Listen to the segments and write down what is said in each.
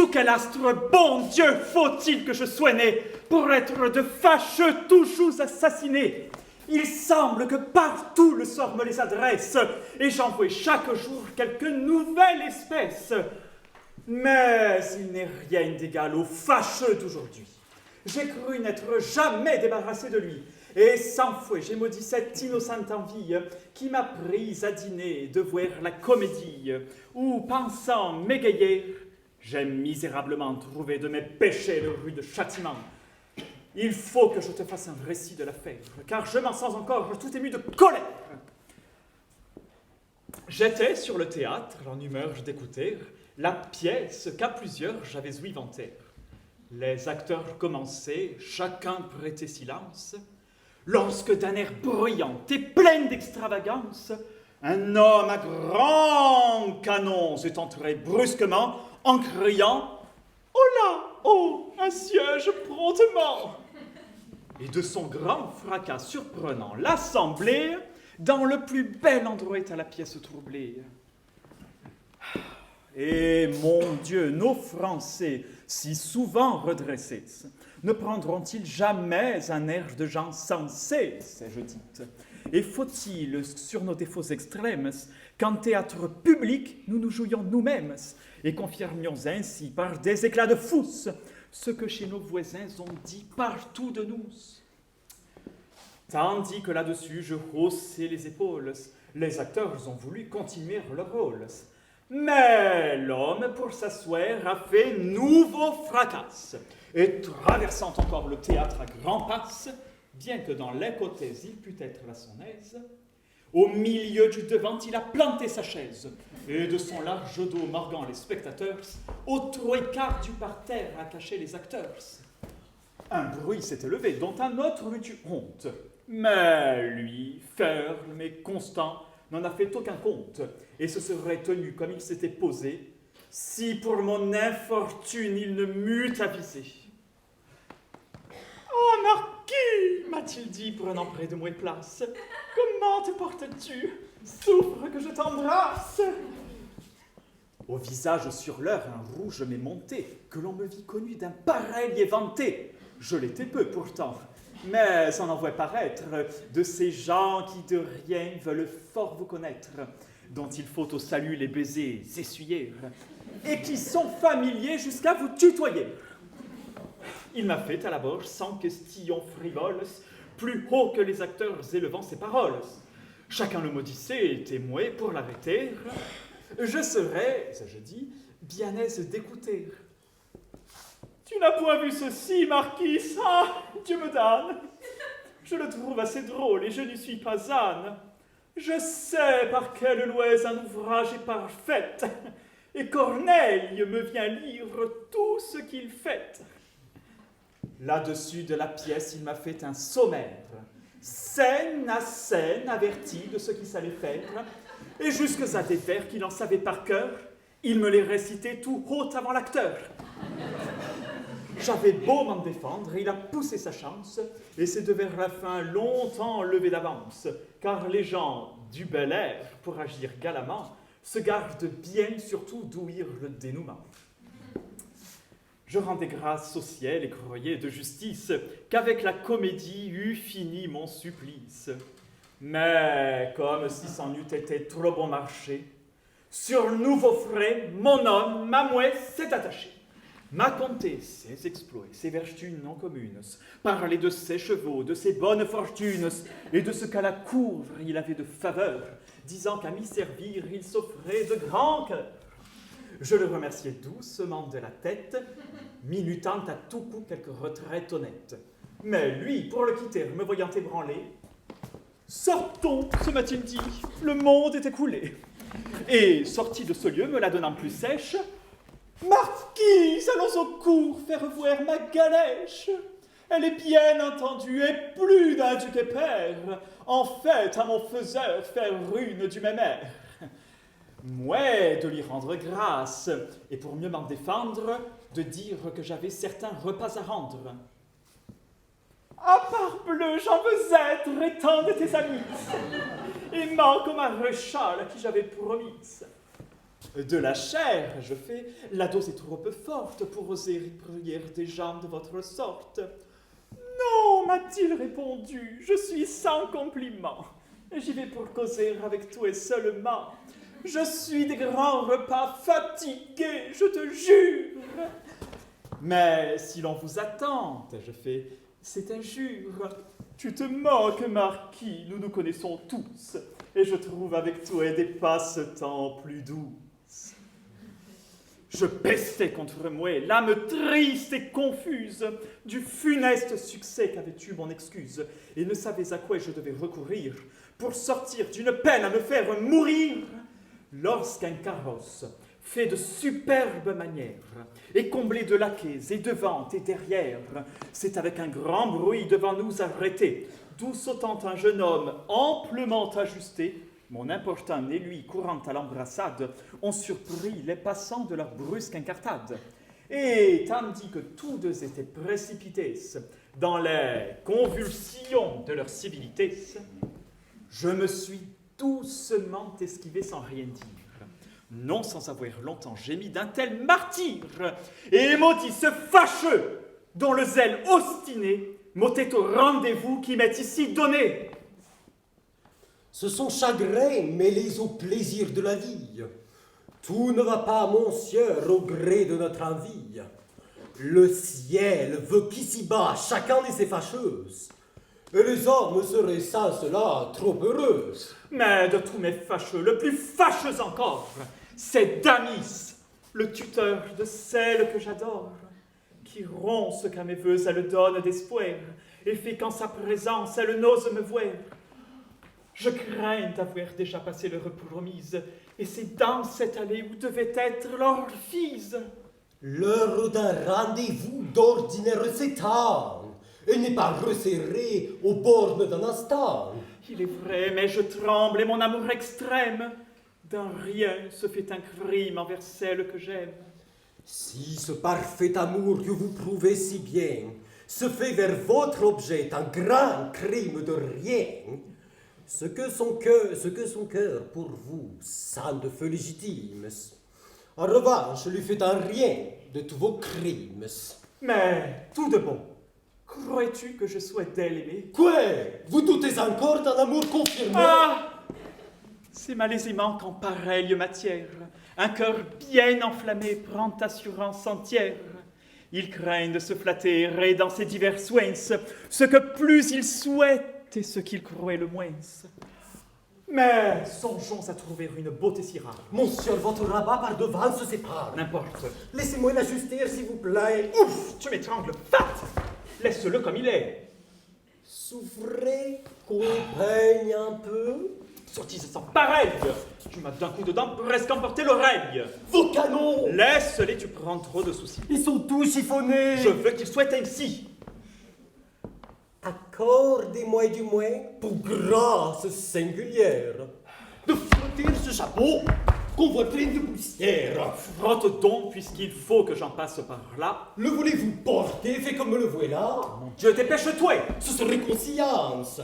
Sous quel astre, bon Dieu, faut-il que je sois né pour être de fâcheux toujours assassinés? Il semble que partout le sort me les adresse, et j'en vois chaque jour quelque nouvelle espèce. Mais il n'est rien d'égal au fâcheux d'aujourd'hui. J'ai cru n'être jamais débarrassé de lui, et 100 fois j'ai maudit cette innocente envie qui m'a prise à dîner de voir la comédie, où, pensant m'égayer, j'ai misérablement trouvé de mes péchés le rude châtiment. Il faut que je te fasse un récit de l'affaire, car je m'en sens encore tout ému de colère. J'étais sur le théâtre, en humeur d'écouter la pièce qu'à plusieurs j'avais ouï vanter. Les acteurs commençaient, chacun prêtait silence, lorsque d'un air bruyant et plein d'extravagance, un homme à grand canon s'est entré brusquement en criant « Oh là, oh, un siège promptement !» Et de son grand fracas surprenant, l'assemblée, dans le plus bel endroit à la pièce troublée. Et mon Dieu, nos Français, si souvent redressés, ne prendront-ils jamais un air de gens sensés, sais-je dit? Et faut-il, sur nos défauts extrêmes, qu'en théâtre public, nous nous jouions nous-mêmes et confirmions ainsi par des éclats de fousse ce que chez nos voisins ont dit partout de nous? Tandis que là-dessus, je haussais les épaules, les acteurs ont voulu continuer leur rôle. Mais l'homme, pour s'asseoir, a fait nouveau fracas, et traversant encore le théâtre à grands pas, bien que dans les côtés il pût être à son aise, au milieu du devant, il a planté sa chaise, et de son large dos morgant les spectateurs, au trois quarts du parterre a caché les acteurs. Un bruit s'est élevé, dont un autre eut honte, mais lui, ferme et constant, n'en a fait aucun compte, et se serait tenu comme il s'était posé, si pour mon infortune il ne m'eût avisé. « Oh, marquis, m'a-t-il dit, prenant près de moi place, comment te portes-tu? Souffre que je t'embrasse. » Au visage sur l'heure, un rouge m'est monté, que l'on me vit connu d'un pareil éventé. Je l'étais peu pourtant, mais on en voit paraître de ces gens qui de rien veulent fort vous connaître, dont il faut au salut les baisers essuyer, et qui sont familiers jusqu'à vous tutoyer. Il m'a fait à la bouche, sans question frivole, plus haut que les acteurs élevant ses paroles. Chacun le maudissait et témoin pour l'arrêter. Je serais, je dis, bien aise d'écouter. Tu n'as point vu ceci, marquis? Ah, Dieu me damne! Je le trouve assez drôle et je n'y suis pas âne. Je sais par quelle loi un ouvrage est parfait, et Corneille me vient lire tout ce qu'il fait. Là-dessus de la pièce, il m'a fait un sommaire, scène à scène, averti de ce qu'il savait faire, et jusque à des vers qu'il en savait par cœur, il me les récitait tout haut avant l'acteur. J'avais beau m'en défendre, il a poussé sa chance, et c'est de vers la fin longtemps levé d'avance, car les gens du bel air, pour agir galamment, se gardent bien surtout d'ouïr le dénouement. Je rendais grâce au ciel et croyais de justice qu'avec la comédie eût fini mon supplice. Mais comme si c'en eût été trop bon marché, sur nouveau frais, mon homme, ma mouette, s'est attaché. M'a conté ses exploits, ses vertus non communes, parler de ses chevaux, de ses bonnes fortunes, et de ce qu'à la cour il avait de faveur, disant qu'à m'y servir il s'offrait de grand cœur. Je le remerciai doucement de la tête, minutant à tout coup quelques retraites honnêtes. Mais lui, pour le quitter, me voyant ébranlé, « Sortons, se m'a-t-il dit, le monde est écoulé. » Et, sorti de ce lieu, me la donnant plus sèche, « Marquis, allons au cours faire voir ma galèche. Elle est bien entendue et plus d'un duc et père, en fait à mon faiseur faire rune du même air. Moi, de lui rendre grâce, et pour mieux m'en défendre, de dire que j'avais certains repas à rendre. Ah, parbleu, j'en veux être étant de tes amis, aimant comme un rechal à qui j'avais promis. De la chair, je fais, la dose est trop peu forte pour oser prier des gens de votre sorte. Non, m'a-t-il répondu, je suis sans compliment. J'y vais pour causer avec toi et seulement. Je suis des grands repas fatigué, je te jure. Mais si l'on vous attend, je fais, c'est injure. Tu te moques, marquis, nous nous connaissons tous, et je trouve avec toi des passe-temps plus douces. Je pestais contre moi, l'âme triste et confuse du funeste succès qu'avait eu mon excuse, et ne savais à quoi je devais recourir pour sortir d'une peine à me faire mourir, lorsqu'un carrosse, fait de superbes manières, et comblé de laquais et devant et derrière, s'est avec un grand bruit devant nous arrêté, d'où sautant un jeune homme amplement ajusté, mon importun et lui courant à l'embrassade, ont surpris les passants de leur brusque incartade. Et tandis que tous deux étaient précipités dans les convulsions de leur civilité, je me suis doucement esquivé sans rien dire, non sans avoir longtemps gémi d'un tel martyr, et maudit ce fâcheux dont le zèle obstiné m'ôtait au rendez-vous qui m'est ici donné. Ce sont chagrins mêlés au plaisir de la vie. Tout ne va pas, mon sieur, au gré de notre envie. Le ciel veut qu'ici-bas chacun ait ses fâcheuses, et les hommes seraient sans cela trop heureuses. Mais de tous mes fâcheux, le plus fâcheux encore, c'est Damis, le tuteur de celle que j'adore, qui rompt ce qu'à mes voeux elle donne d'espoir, et fait qu'en sa présence elle n'ose me voir. Je crains d'avoir déjà passé l'heure promise, et c'est dans cette allée où devait être l'Orphise. L'heure d'un rendez-vous d'ordinaire s'étend, et n'est pas resserrée aux bornes d'un instant. Il est vrai, mais je tremble, et mon amour extrême, d'un rien se fait un crime envers celle que j'aime. Si ce parfait amour que vous prouvez si bien se fait vers votre objet un grand crime de rien, ce que son cœur pour vous sent de feu légitime, en revanche lui fait un rien de tous vos crimes. Mais tout de bon, crois-tu que je souhaite d'elle aimer? Quoi? Vous doutez encore d'un amour confirmé? Ah! C'est malaisément qu'en pareille matière, un cœur bien enflammé prend assurance entière. Il craint de se flatter et dans ses divers soins, ce que plus il souhaite et ce qu'il croit le moins. Mais songeons à trouver une beauté si rare. Monsieur, votre rabat par devant se sépare. N'importe. Laissez-moi l'ajuster, s'il vous plaît. Ouf, tu m'étrangles, fat! Laisse-le comme il est. Souffrez qu'on peigne un peu. Sottise sans pareil! Tu m'as d'un coup de dent presque emporté l'oreille. Vos canons! Laisse-les, tu prends trop de soucis. Ils sont tous chiffonnés. Je veux qu'ils soient ainsi. Accordez-moi du moins, pour grâce singulière, de frotter ce chapeau qu'on voit plein de poussière. Frotte donc, puisqu'il faut que j'en passe par là. Le voulez-vous porter, fait comme le voilà? Mon Dieu, dépêche-toi! Ce serait conscience.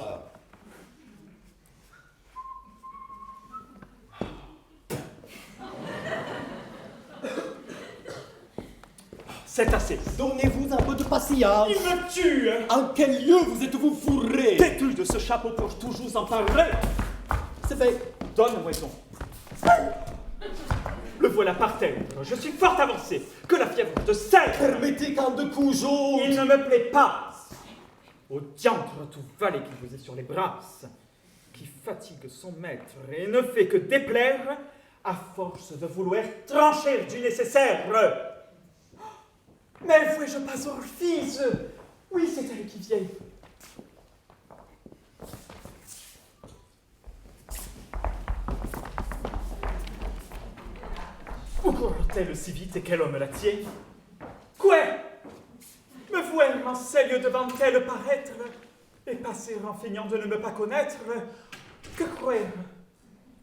C'est assez. Donnez-vous un peu de patience. Il me tue! En quel lieu vous êtes-vous fourré? Têtu de ce chapeau pour toujours en parler! C'est fait. Donne-moi son. Le voilà par terre. Je suis fort avancé. Que la fièvre de serre! Permettez qu'en deux coups j'ôte. Il ne me plaît pas! Au diantre tout valet qui vous est sur les brasses, qui fatigue son maître et ne fait que déplaire, à force de vouloir trancher du nécessaire. Mais vois-je pas Orphise? Oui, c'est elle qui vient. Où court-elle si vite et quel homme la tient? Quoi? Me voir en sérieux devant elle paraître et passer en feignant de ne me pas connaître? Que croire?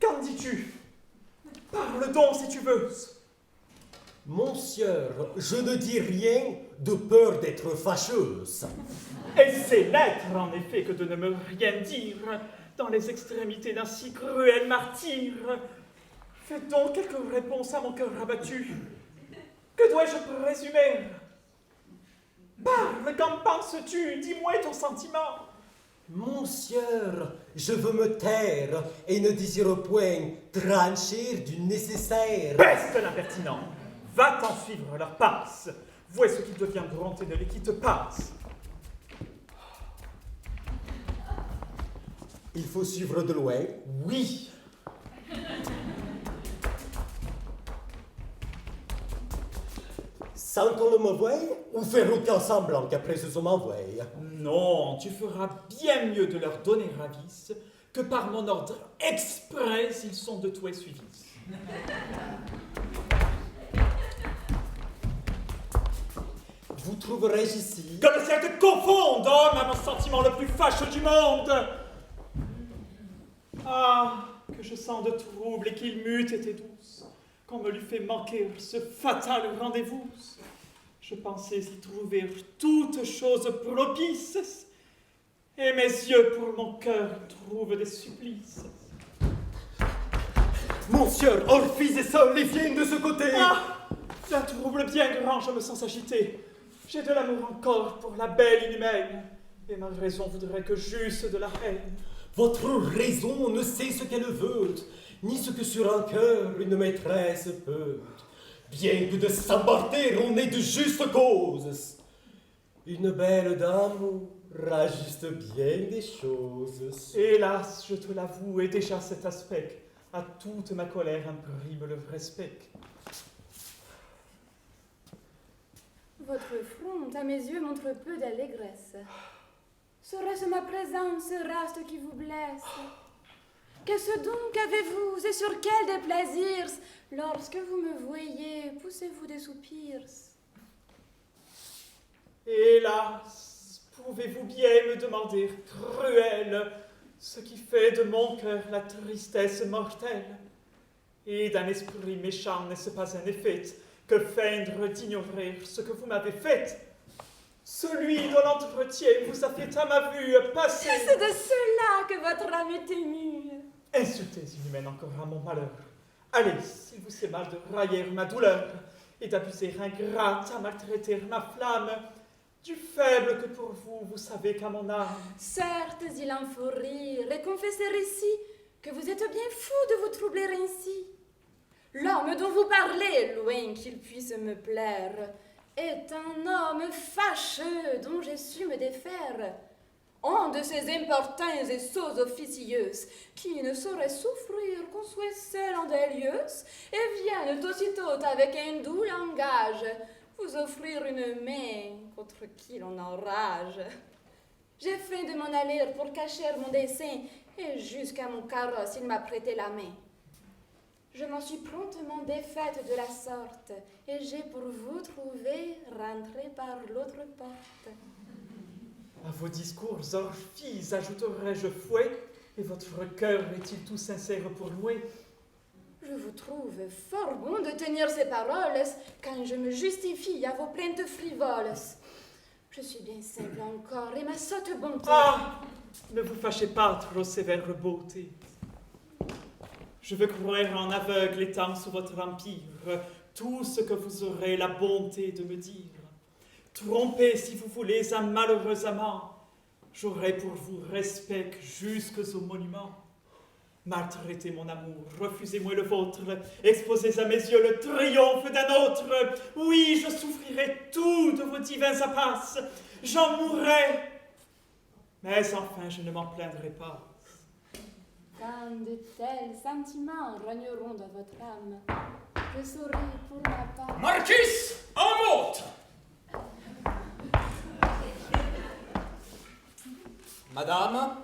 Qu'en dis-tu? Parle donc si tu veux. Monsieur, je ne dis rien de peur d'être fâcheuse. Et c'est l'être, en effet, que de ne me rien dire dans les extrémités d'un si cruel martyr. Faites donc quelque réponse à mon cœur abattu. Que dois-je présumer? Parle, qu'en penses-tu? Dis-moi ton sentiment. Monsieur, je veux me taire et ne désire point trancher du nécessaire. Peste l'impertinent! Va-t'en suivre leur passe. Vois ce qu'ils deviendront et ne les quitte pas. Il faut suivre de loin. Oui. Sans qu'on ne me voie, ou faire aucun semblant qu'après ce m'envoie. Non, tu feras bien mieux de leur donner avis que par mon ordre exprès s'ils sont de toi suivis. Vous trouverai-je ici? Que le ciel te confonde, homme, à mon sentiment le plus fâcheux du monde! Ah, que je sens de trouble et qu'il m'eût été douce, qu'on me l'eût fait manquer ce fatal rendez-vous. Je pensais y trouver toutes choses propices, et mes yeux pour mon cœur trouvent des supplices. Monsieur, Orphise et Sol, les viennent de ce côté. Ah, d'un trouble bien grand, je me sens agité. J'ai de l'amour encore pour la belle inhumaine, et ma raison voudrait que j'eusse de la haine. Votre raison ne sait ce qu'elle veut, ni ce que sur un cœur une maîtresse peut. Bien que de s'emporter, on est de justes causes. Une belle dame rajuste bien des choses. Hélas, je te l'avoue, et déjà cet aspect, à toute ma colère imprime le respect. Votre front, à mes yeux, montre peu d'allégresse. Serait-ce ma présence raste qui vous blesse? Qu'est-ce donc avez-vous, et sur quel déplaisir, lorsque vous me voyez, poussez-vous des soupirs? Hélas, pouvez-vous bien me demander, cruel, ce qui fait de mon cœur la tristesse mortelle? Et d'un esprit méchant n'est-ce pas un effet que feindre d'ignorer ce que vous m'avez fait? Celui dont l'entretien vous a fait à ma vue passer. C'est de cela que votre âme est émue. Insultez inhumaine encore à mon malheur. Allez, s'il vous sait mal de railler ma douleur et d'abuser ingrate à maltraiter ma flamme, du faible que pour vous, vous savez qu'à mon âme. Certes, il en faut rire et confesser ici que vous êtes bien fou de vous troubler ainsi. L'homme dont vous parlez, loin qu'il puisse me plaire, est un homme fâcheux dont j'ai su me défaire. Un de ces importuns et sots officieux qui ne sauraient souffrir qu'on soit seul en des lieux et viennent aussitôt avec un doux langage vous offrir une main contre qui l'on enrage. J'ai feint de m'en aller pour cacher mon dessein et jusqu'à mon carrosse il m'a prêté la main. Je m'en suis promptement défaite de la sorte, et j'ai pour vous trouvé rentré par l'autre porte. À vos discours, Orphise, ajouterai-je fouet, et votre cœur est-il tout sincère pour louer? Je vous trouve fort bon de tenir ces paroles, quand je me justifie à vos plaintes frivoles. Je suis bien simple encore, et ma sotte bonté. Ah! Ne vous fâchez pas, trop sévère beauté. Je veux croire en aveugle étant sous votre empire tout ce que vous aurez la bonté de me dire. Trompez, si vous voulez, un malheureux amant. J'aurai pour vous respect jusqu'aux monuments. Maltraitez mon amour, refusez-moi le vôtre, exposez à mes yeux le triomphe d'un autre. Oui, je souffrirai tout de vos divins appaces, j'en mourrai. Mais enfin, je ne m'en plaindrai pas. Quand de tels sentiments rogneront dans votre âme, je saurai pour ma part. Marquis, en monte! Madame,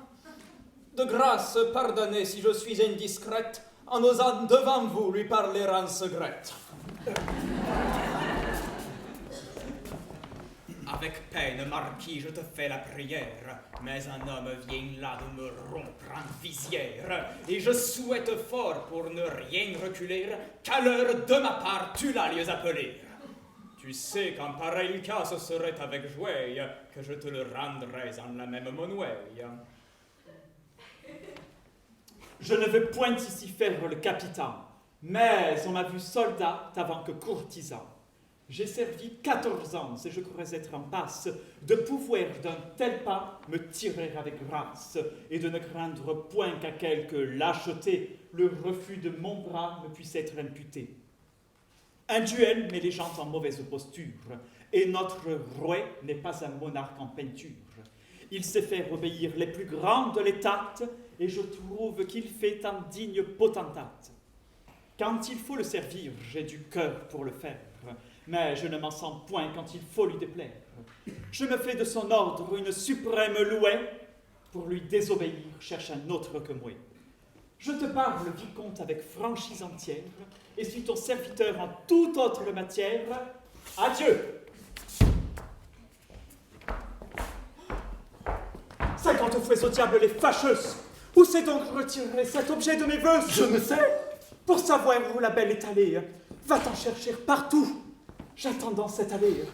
de grâce, pardonnez si je suis indiscrète en osant devant vous lui parler en secret. Avec peine, Marquis, je te fais la prière, mais un homme vient là de me rompre en visière, et je souhaite fort, pour ne rien reculer, qu'à l'heure de ma part tu l'allies appeler. Tu sais qu'en pareil cas, ce serait avec jouet que je te le rendrais en la même monnaie. Je ne veux point ici faire le capitaine, Mais on m'a vu soldat avant que courtisan. J'ai servi 14 ans et je crois être en passe de pouvoir d'un tel pas me tirer avec grâce et de ne craindre point qu'à quelque lâcheté le refus de mon bras me puisse être imputé. Un duel met les gens en mauvaise posture et notre roi n'est pas un monarque en peinture. Il sait faire obéir les plus grands de l'État et je trouve qu'il fait un digne potentat. Quand il faut le servir, j'ai du cœur pour le faire, mais je ne m'en sens point quand il faut lui déplaire. Je me fais de son ordre une suprême louée, pour lui désobéir, cherche un autre que moi. Je te parle, vicomte, avec franchise entière, et suis ton serviteur en toute autre matière. Adieu! 50 fois au diable les fâcheuses! Où s'est donc retiré cet objet de mes voeux? Je ne sais. Pour savoir où la belle est allée, va t'en chercher partout. J'attends dans cette allée.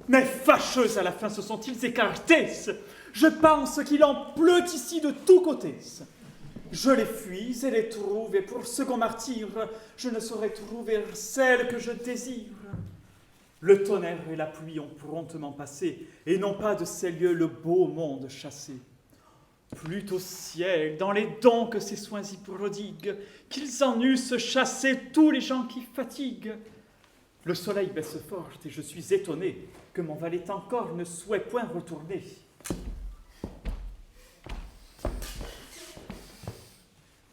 Mais fâcheux à la fin se sont-ils écartés. Je pense qu'il en pleut ici de tous côtés. Je les fuis et les trouve, et pour second martyr, je ne saurais trouver celle que je désire. Le tonnerre et la pluie ont promptement passé, et n'ont pas de ces lieux le beau monde chassé. Plût au ciel, dans les dons que ses soins y prodiguent, qu'ils en eussent chassé tous les gens qui fatiguent. Le soleil baisse fort, et je suis étonné que mon valet encore ne souhaite point retourner.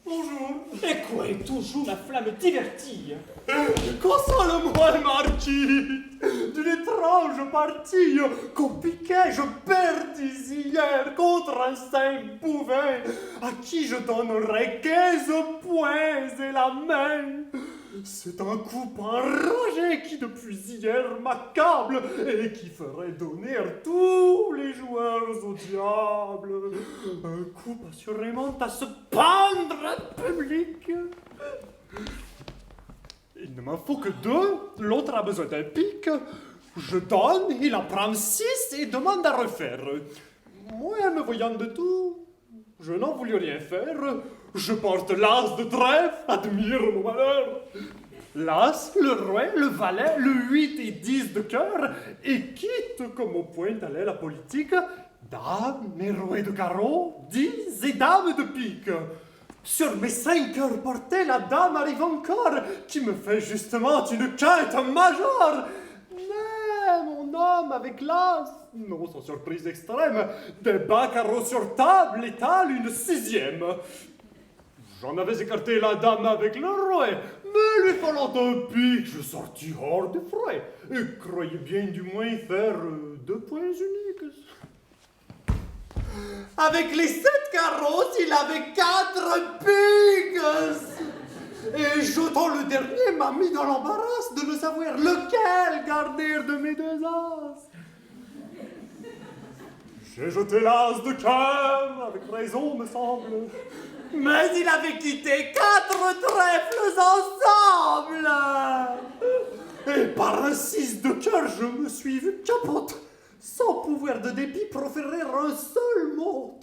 Bonjour. Et quoi est toujours ma flamme divertie? Console-moi, marquis, d'une étrange partie qu'on piquait, je perdis hier contre un saint bouvain, à qui je donnerais 15 points et la main. C'est un coup enragé qui depuis hier m'accable et qui ferait donner tous les joueurs au diable. Un coup assurément à se pendre en public. Il ne m'en faut que 2, l'autre a besoin d'un pic. Je donne, il en prend 6 et demande à refaire. Moi, me voyant de tout, je n'en voulais rien faire. Je porte l'as de trèfle, admire mon malheur. L'as, le roi, le valet, le 8 et 10 de cœur, et quitte comme au point allait la politique, dame et roi de carreau, 10 et dame de pique. Sur mes 5 cœurs portés, la dame arrive encore, qui me fait justement une quinte majeure. Mais mon homme avec l'as, non sans surprise extrême, des bas carreaux sur table étale une 6e. J'en avais écarté la dame avec le roi, mais lui fallant un pic, je sortis hors de frais, et croyais bien du moins faire 2 points uniques. Avec les 7 carreaux, il avait 4 piques. Et jetant le dernier m'a mis dans l'embarras de ne savoir lequel garder de mes 2 as. J'ai jeté l'as de cœur, avec raison me semble. Mais il avait quitté 4 trèfles ensemble. Et par un 6 de cœur, je me suis vu capote, sans pouvoir de dépit proférer un seul mot.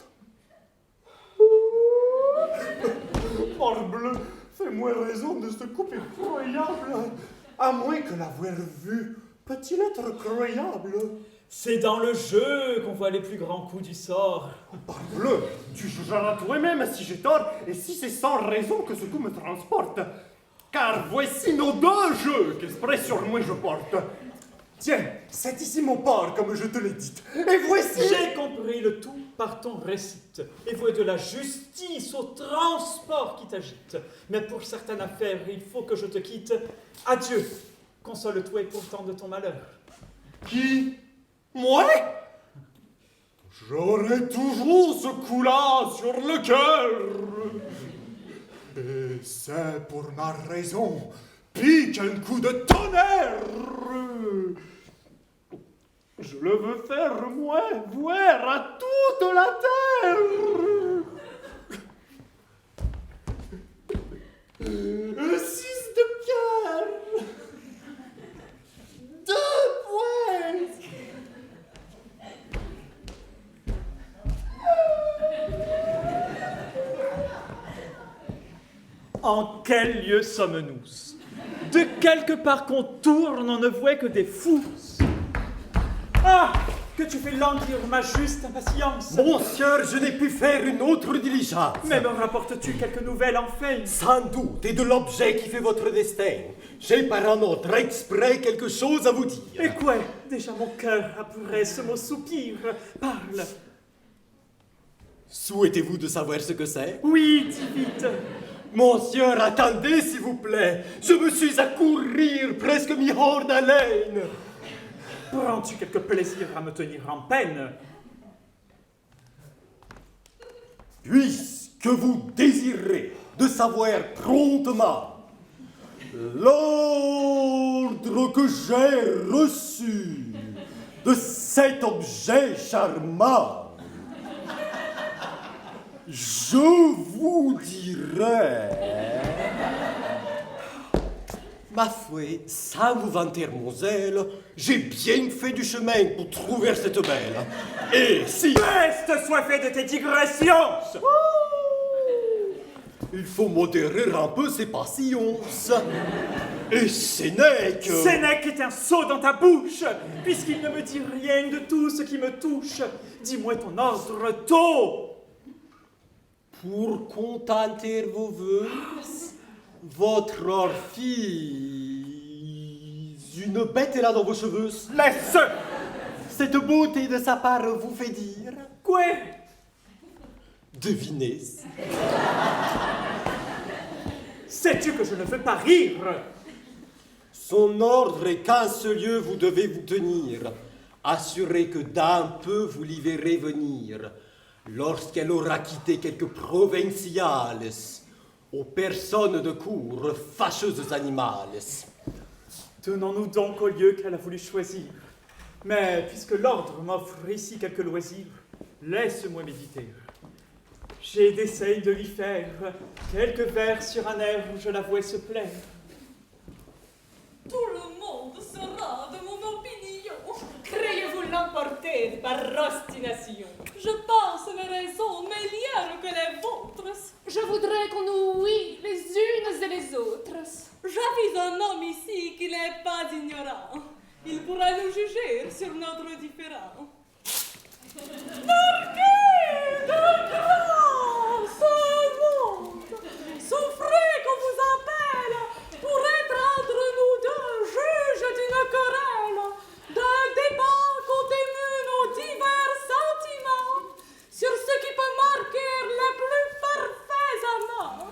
Morbleu, fais-moi raison de ce coup incroyable. À moins que l'avoir vu, peut-il être croyable? C'est dans le jeu qu'on voit les plus grands coups du sort. Parbleu, tu jugeras toi-même si j'ai tort et si c'est sans raison que ce coup me transporte. Car voici nos 2 jeux qu'exprès sur moi je porte. Tiens, c'est ici mon port, comme je te l'ai dit. Et voici... J'ai compris le tout par ton récit, et vois de la justice au transport qui t'agite. Mais pour certaines affaires, il faut que je te quitte. Adieu, console-toi pourtant de ton malheur. Qui? Moi? J'aurai toujours ce coup-là sur le cœur. Et c'est pour ma raison, pique un coup de tonnerre. Je le veux faire, moi, voir à toute la terre. Un 6 de cœur. 2 points. En quel lieu sommes-nous? De quelque part qu'on tourne, on ne voit que des fous. Ah! Que tu fais languir ma juste impatience. Monsieur, je n'ai pu faire une autre diligence. Mais me rapportes-tu quelques nouvelles enfin? Sans doute, et de l'objet qui fait votre destin. J'ai par un autre exprès quelque chose à vous dire. Et quoi? Déjà mon cœur appuierait ce mot soupir. Parle. Souhaitez-vous de savoir ce que c'est? Oui, dis vite. Monsieur, attendez s'il vous plaît. Je me suis à courir, presque mis hors d'haleine. Prends-tu quelque plaisir à me tenir en peine? Puisque vous désirez de savoir promptement l'ordre que j'ai reçu de cet objet charmant, je vous dirai, ma foi, sans vous vanter mon zèle, j'ai bien fait du chemin pour trouver cette belle. Et si... Peste soit fait de tes digressions! Il faut modérer un peu ses passions. Et Sénèque... Sénèque est un sot dans ta bouche, puisqu'il ne me dit rien de tout ce qui me touche. Dis-moi ton ordre tôt. Pour contenter vos voeux, votre orphie... Une bête est là dans vos cheveux. Laisse. Cette beauté de sa part vous fait dire... Quoi? Devinez. Sais-tu que je ne veux pas rire? Son ordre est qu'un seul lieu vous devez vous tenir. Assurez que d'un peu vous l'y verrez venir, lorsqu'elle aura quitté quelques provinciales, aux personnes de cour, fâcheuses animales. Tenons-nous donc au lieu qu'elle a voulu choisir. Mais puisque l'ordre m'offre ici quelques loisirs, laisse-moi méditer. J'ai d'essayer de lui faire quelques vers sur un air où je la vois se plaire. Tout le monde sera de mon opinion. Croyez-vous l'emporter par ostination? Je pense mes raisons meilleures que les vôtres. Je voudrais qu'on nous ouït les unes et les autres. J'avise un homme ici qui n'est pas ignorant. Il pourra nous juger sur notre différend. Marquez de grâce, monte. Souffrez qu'on vous appelle pour être entre nous deux juges d'une querelle, d'un débat contenu nos divers sentiments sur ce qui peut marquer les plus parfaits amants.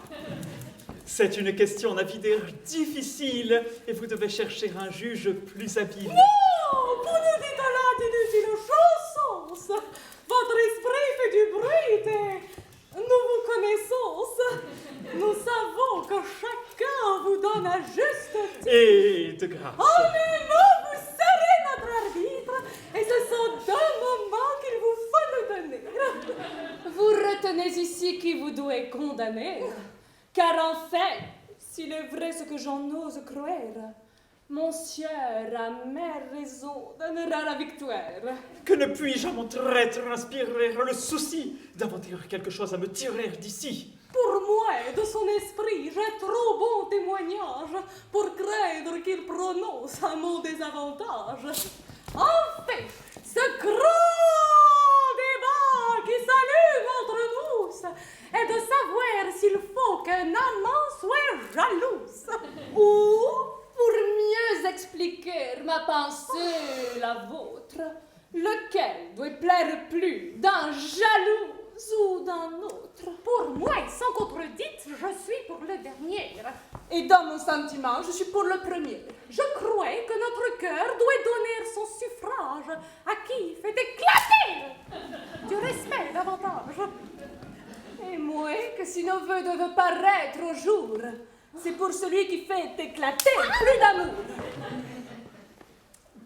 C'est une question navigaire difficile et vous devez chercher un juge plus habile. Non, vous nous dites là d'inutiles chansons. Votre esprit fait du bruit et nous vous connaissons. Nous savons que chacun vous donne un juste titre. Et de grâce. Oh mais non, vous serez notre arbitre et ce sont deux moments qu'il vous faut nous donner. Vous retenez ici qui vous doit condamner. Car en fait, s'il est vrai ce que j'en ose croire, monsieur a mère raison donnera la victoire. Que ne puis-je à mon traître inspirer le souci d'inventer quelque chose à me tirer d'ici? Pour moi, de son esprit, j'ai trop bon témoignage pour craindre qu'il prononce à mon désavantage. En fait, ce grand débat qui s'allume entre nous est de savoir s'il faut qu'un amant soit jalouse. Ou, pour mieux expliquer ma pensée, la vôtre, lequel doit plaire plus, d'un jaloux ou d'un autre? Pour moi, sans contredite, je suis pour le dernier. Et dans mon sentiment, je suis pour le premier. Je crois que notre cœur doit donner son suffrage à qui fait éclater du respect davantage. Et moi, que si nos voeux doivent paraître au jour, c'est pour celui qui fait éclater plus d'amour.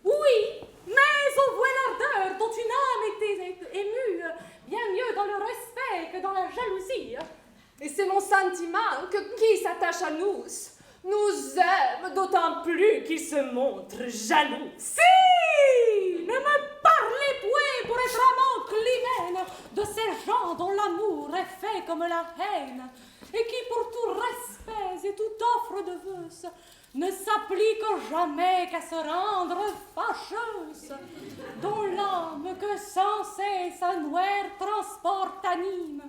Oui, mais on voit l'ardeur dont une âme était émue, bien mieux dans le respect que dans la jalousie. Et c'est mon sentiment que qui s'attache à nous aime d'autant plus qu'il se montre jaloux. Si! Ne me parlez point pour être amant climène de ces gens dont l'amour est fait comme la haine et qui pour tout respect et toute offre de vœux ne s'appliquent jamais qu'à se rendre fâcheuse, dont l'âme que sans cesse un noir transport anime,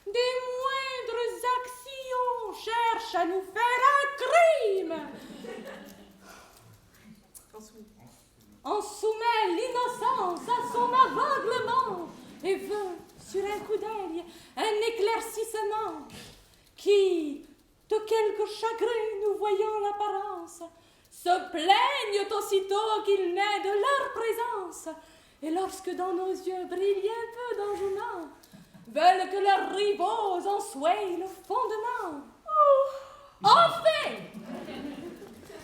des moindres actions cherche à nous faire un crime. On soumet l'innocence à son aveuglement et veut, sur un coup d'œil, un éclaircissement qui, de quelque chagrin nous voyant l'apparence, se plaignent aussitôt qu'il n'est de leur présence, et lorsque dans nos yeux brille un peu d'enjouement, veulent que leurs rivaux en soient le fondement. Enfin,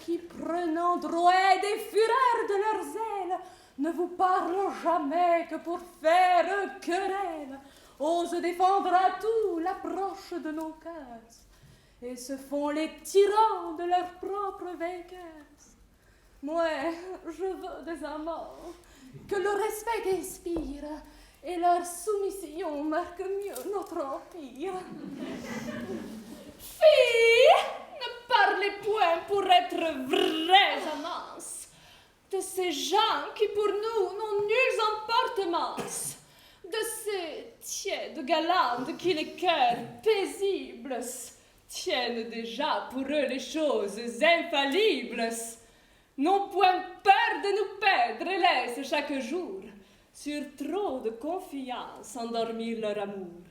qui prenant droit des fureurs de leurs ailes, ne vous parlent jamais que pour faire querelle, osent défendre à tout l'approche de nos cœurs, et se font les tyrans de leurs propres vainqueurs. Moi, je veux des amants que le respect inspire, et leur soumission marque mieux notre empire. Filles, ne parlez point pour être vraies amances de ces gens qui pour nous n'ont nulle importance, de ces tièdes galantes qui les cœurs paisibles tiennent déjà pour eux les choses infallibles, n'ont point peur de nous perdre et laissent chaque jour sur trop de confiance endormir leur amour.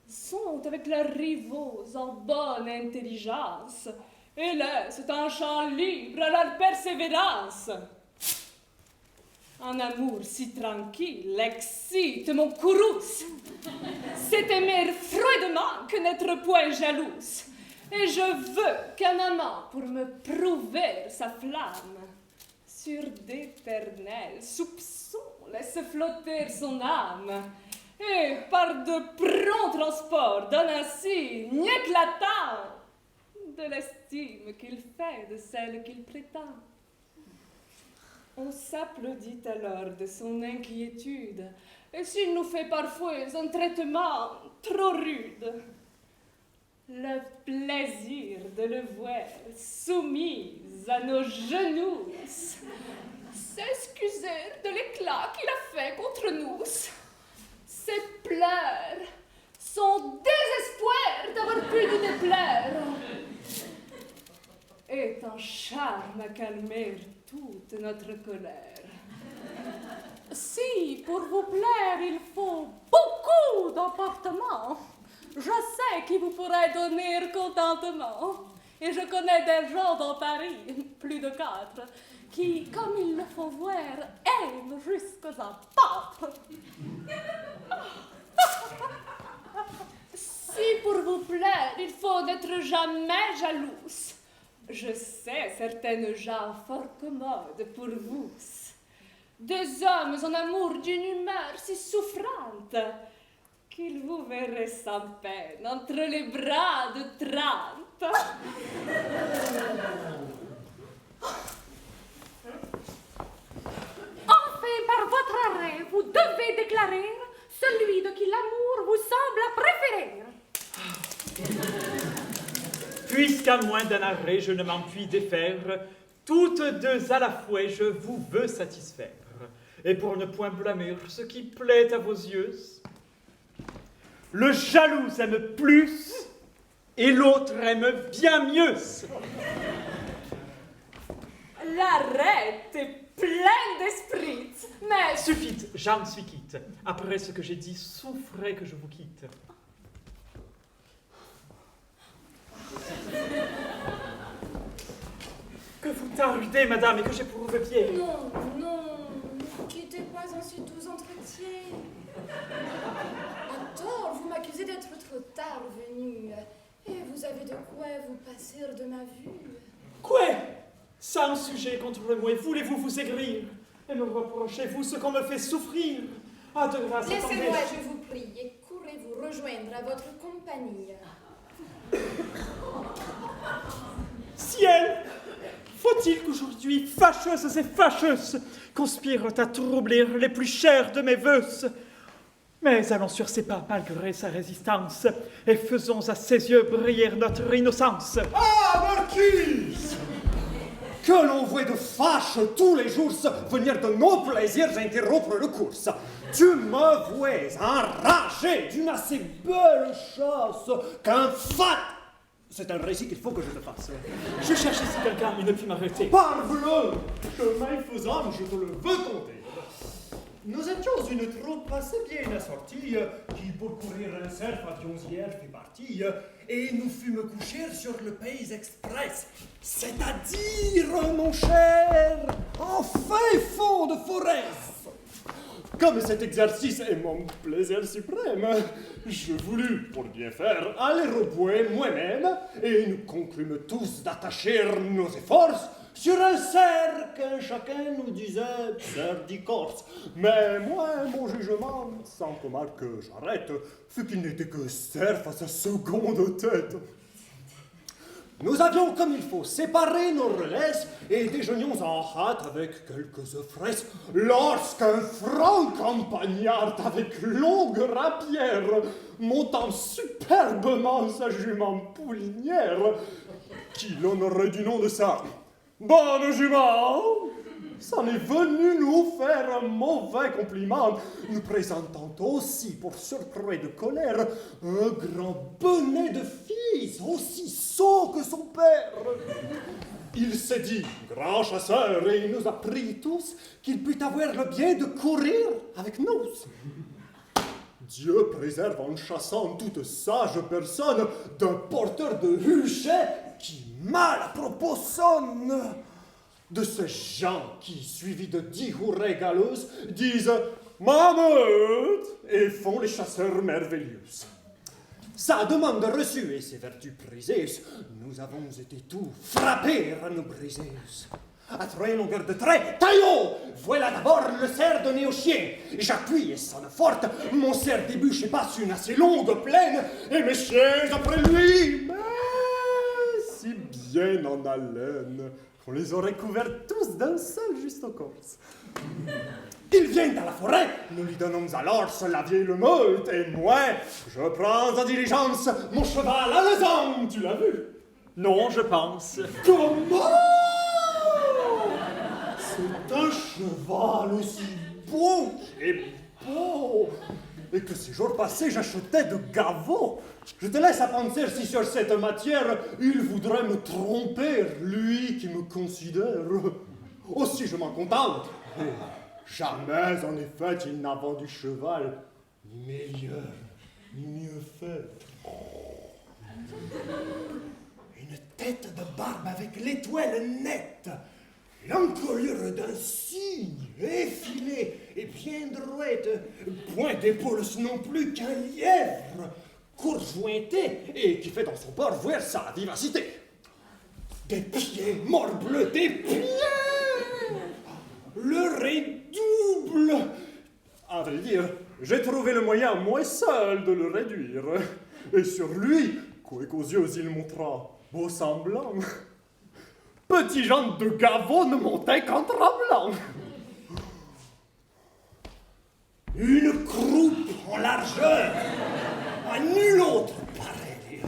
Sont avec leurs rivaux en bonne intelligence et laissent un champ libre à leur persévérance. Un amour si tranquille excite mon courrouce. C'est aimer froidement que n'être point jalouse. Et je veux qu'un amant, pour me prouver sa flamme, sur d'éternels soupçons laisse flotter son âme. Et par de prompts transports donne un signe éclatant de l'estime qu'il fait de celle qu'il prétend. On s'applaudit alors de son inquiétude, et s'il nous fait parfois un traitement trop rude, le plaisir de le voir soumise à nos genoux, s'excuser de l'éclat qu'il a fait contre nous. Ses pleurs, son désespoir d'avoir pu nous déplaire, est un charme à calmer toute notre colère. Si, pour vous plaire, il faut beaucoup d'emportement, je sais qui vous pourrait donner contentement. Et je connais des gens dans Paris, plus de 4, qui, comme il le faut voir, aiment jusqu'à pape. Si pour vous plaire, il faut n'être jamais jalouse, je sais certaines gens fort commodes pour vous. Des hommes en amour d'une humeur si souffrante qu'ils vous verraient sans peine entre les bras de 30. Enfin, par votre arrêt, vous devez déclarer celui de qui l'amour vous semble préférer. Puisqu'à moins d'un arrêt je ne m'en puis défaire, toutes deux à la fois je vous veux satisfaire. Et pour ne point blâmer ce qui plaît à vos yeux, le jaloux aime plus et l'autre aime bien mieux. L'arrêt est plein d'esprit, mais... Suffit, j'en suis quitte. Après ce que j'ai dit, souffrez que je vous quitte. Que vous tardez, madame, et que j'éprouve bien. Non, non, ne quittez pas en si doux entretien. À tort, vous m'accusez d'être trop tard venu, et vous avez de quoi vous passer de ma vue. Quoi? Sans sujet contre moi, voulez-vous vous aigrir et me reprochez-vous ce qu'on me fait souffrir? Ah, de grâce, Laissez-moi, je vous prie, et courez vous rejoindre à votre compagnie. Ciel! Faut-il qu'aujourd'hui, fâcheuses et fâcheuses, conspirent à troubler les plus chers de mes vœux? Mais allons sur ses pas malgré sa résistance, et faisons à ses yeux briller notre innocence. Ah, marquise! Que l'on voit de fâche tous les jours venir de nos plaisirs interrompre le course. Tu me vois enragé d'une assez belle chasse qu'un fat... C'est un récit qu'il faut que je te fasse. Je cherche ici quelqu'un, il ne peut m'arrêter. Parbleu! Chemin faisant, je te le veux compter. Nous étions une troupe assez bien assortie, qui pour courir un cerf avions hier fait partie, et nous fûmes coucher sur le Pays Express, c'est-à-dire, mon cher, en fin fond de forêt. Comme cet exercice est mon plaisir suprême, je voulus, pour bien faire, aller au bois moi-même, et nous conclûmes tous d'attacher nos efforts sur un cerf qu'un chacun nous disait cerf d'Icorce. Mais moi, mon jugement, sans comment que j'arrête, fut qu'il n'était que cerf à sa seconde tête. Nous avions comme il faut séparé nos relais et déjeunions en hâte avec quelques fraises, lorsqu'un franc campagnard avec longue rapière, montant superbement sa jument poulinière, qui l'honorait du nom de sa bonne jument, s'en est venu nous faire un mauvais compliment, nous présentant aussi, pour surcroît de colère, un grand bonnet de fils, aussi sot que son père. Il s'est dit, grand chasseur, et il nous a pris tous, qu'il pût avoir le bien de courir avec nous. Dieu préserve en chassant toute sage personne d'un porteur de huchet qui mal à propos sonne. De ces gens qui, suivis de 10 hourets galeuses, disent « Mammouth » et font les chasseurs merveilleux. Sa demande reçue et ses vertus prisées, nous avons été tous frappés à nous briser. À 3 longueurs de trait, taillot, voilà d'abord le cerf donné au chien. J'appuie et sonne forte, mon cerf débouche et passe une assez longue plaine, et mes chiens après lui, mais si bien en haleine qu'on les aurait couverts tous d'un seul juste au corse. Il vient dans la forêt, nous lui donnons alors la vieille meute, et moi, je prends en diligence mon cheval alezan, tu l'as vu? Non, je pense. Comment? C'est un cheval aussi beau et beau, et que ces jours passés j'achetais de Gavot. Je te laisse à penser si sur cette matière il voudrait me tromper, lui qui me considère. Aussi je m'en contente. Et jamais en effet il n'a vendu cheval ni meilleur, ni mieux fait. Une tête de barbe avec l'étoile nette, l'encolure d'un cygne effilée et bien droite, point d'épaule non plus qu'un lièvre, courjointé et qui fait dans son port voir sa vivacité. Des pieds, morbleu, des pieds! Le redouble! À vrai dire, j'ai trouvé le moyen moi seul de le réduire. Et sur lui, quoiqu'aux yeux il montra beau semblant, petit Jean de Gavot ne montait qu'en tremblant. Une croupe en largeur, à nul autre pareil,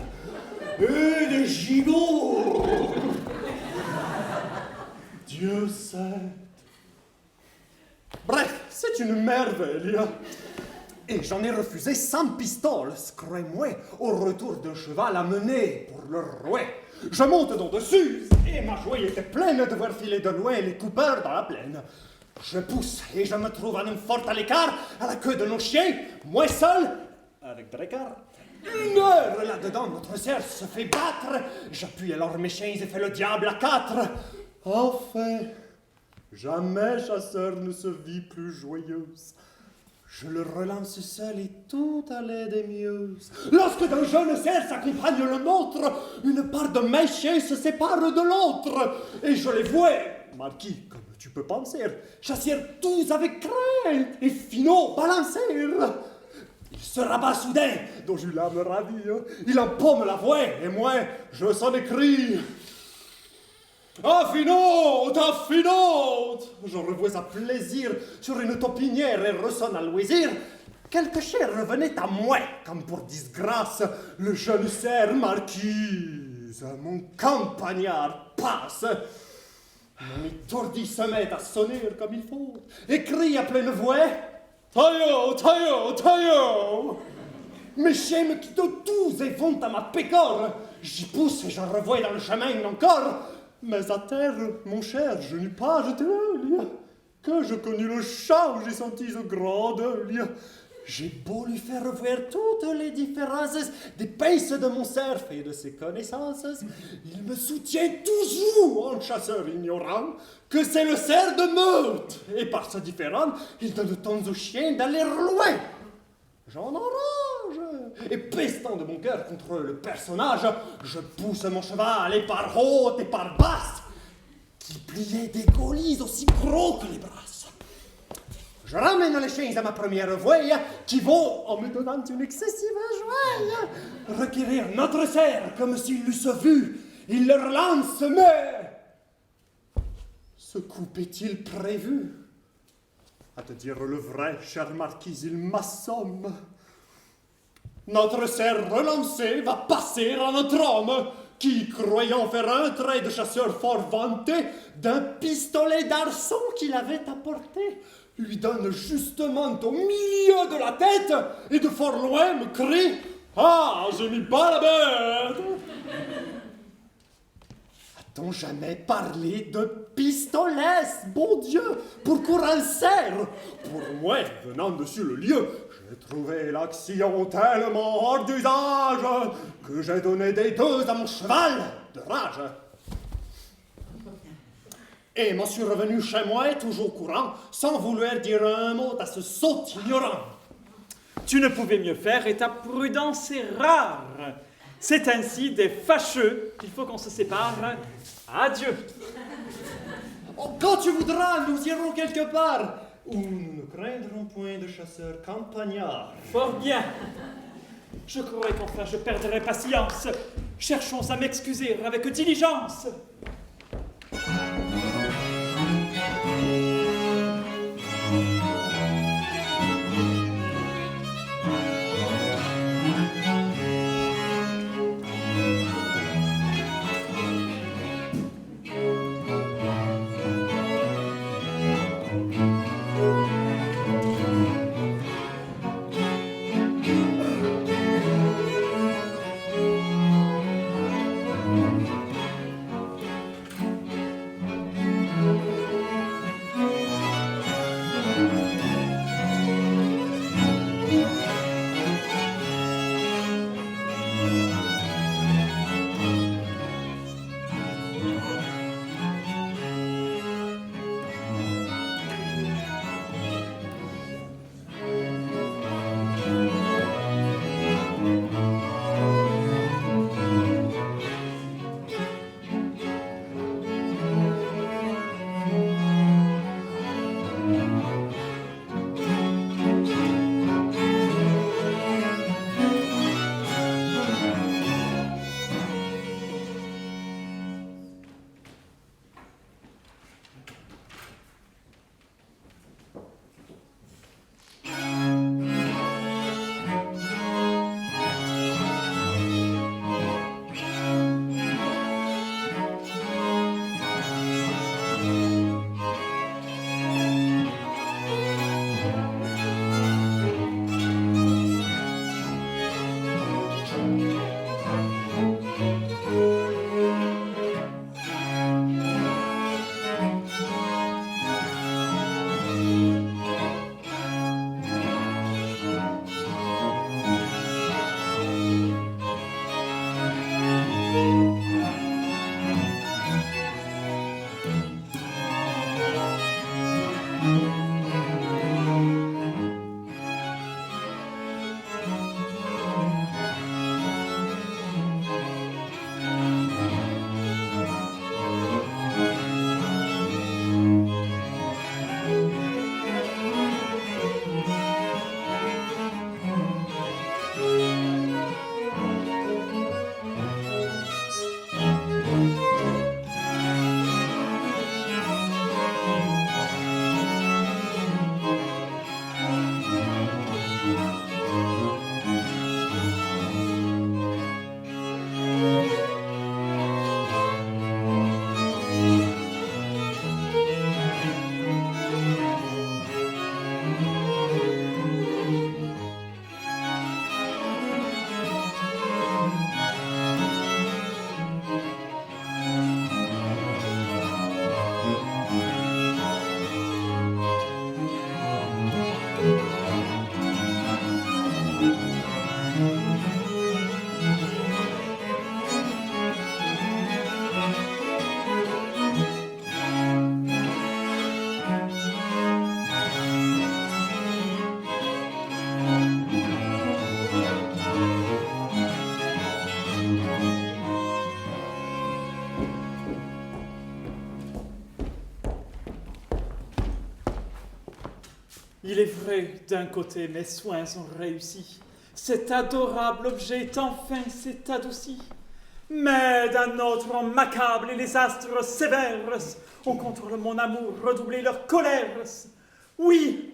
et des gigots. Dieu sait. Bref, c'est une merveille. Et j'en ai refusé 100 pistoles, croyez-moi, au retour d'un cheval à mener pour le rouet. Je monte donc dessus, et ma joie était pleine de voir filer de loin les coupeurs dans la plaine. Je pousse, et je me trouve à une forte à l'écart, à la queue de nos chiens, moi seul, avec Drekar. 1 heure là-dedans, notre cerf se fait battre. J'appuie alors mes chiens et fais le diable à 4. Enfin, jamais chasseur ne se vit plus joyeuse. Je le relance seul et tout allait des mieux. Lorsque d'un jeune cerf s'accompagne le nôtre, une part de mes chiens se sépare de l'autre. Et je les vois, Marquis, comme tu peux penser, chasser tous avec crainte et finaux balancer. Il se rabat soudain, dont j'eus l'âme ravie. Il empaume la voix, et moi, je s'en écris. Affinote, affinote! Je revois à plaisir sur une taupinière et ressonne à loisir. Quelque chair revenait à moi, comme pour disgrâce, le jeune cerf marquise. Mon campagnard passe. Mon étourdi se met à sonner comme il faut, et crie à pleine voix: Taillot, taillot, taillot! Mes chiens me quittent tous et vont à ma pécore. J'y pousse et je revois dans le chemin encore. Mais à terre, mon cher, je n'eus pas jeté l'œil. Que je connus le champ, j'ai senti ce grand deuil. J'ai beau lui faire voir toutes les différences des paces de mon cerf et de ses connaissances, il me soutient toujours, en chasseur ignorant, que c'est le cerf de meute. Et par sa différence, il donne temps aux chiens d'aller loin. J'en enrage, et pestant de mon cœur contre le personnage, je pousse mon cheval et par haute et par basse, qui pliait des gaulises aussi gros que les brasses. Je ramène les chiens à ma première voie, qui vont, en me donnant une excessive joie, requérir notre cerf comme s'ils l'eussent vu, Il le relance, mais... Ce coup est-il prévu? À te dire le vrai, chère marquise, il m'assomme. Notre cerf relancé va passer à notre homme, qui, croyant faire un trait de chasseur fort vanté, d'un pistolet d'arçon qu'il avait apporté, lui donne justement au milieu de la tête, et de fort loin me crie « Ah, j'ai mis pas la bête !» A-t-on jamais parlé de pistolet, bon Dieu, pour courir un cerf? Pour moi, venant dessus le lieu, j'ai trouvé l'action tellement hors d'usage que j'ai donné des deux à mon cheval de rage. Et m'en suis revenu chez moi, toujours courant, sans vouloir dire un mot à ce sot ignorant. Tu ne pouvais mieux faire et ta prudence est rare. C'est ainsi des fâcheux qu'il faut qu'on se sépare. Adieu. Oh, quand tu voudras, nous irons quelque part, où nous ne craindrons point de chasseurs campagnards. Fort bien. Je croyais qu'enfin je perdrais patience. Cherchons à m'excuser avec diligence. Il est vrai, d'un côté, mes soins ont réussi. Cet adorable objet, enfin, s'est adouci. Mais d'un autre macabre et les astres sévères ont contre mon amour redoublé leur colère. Oui,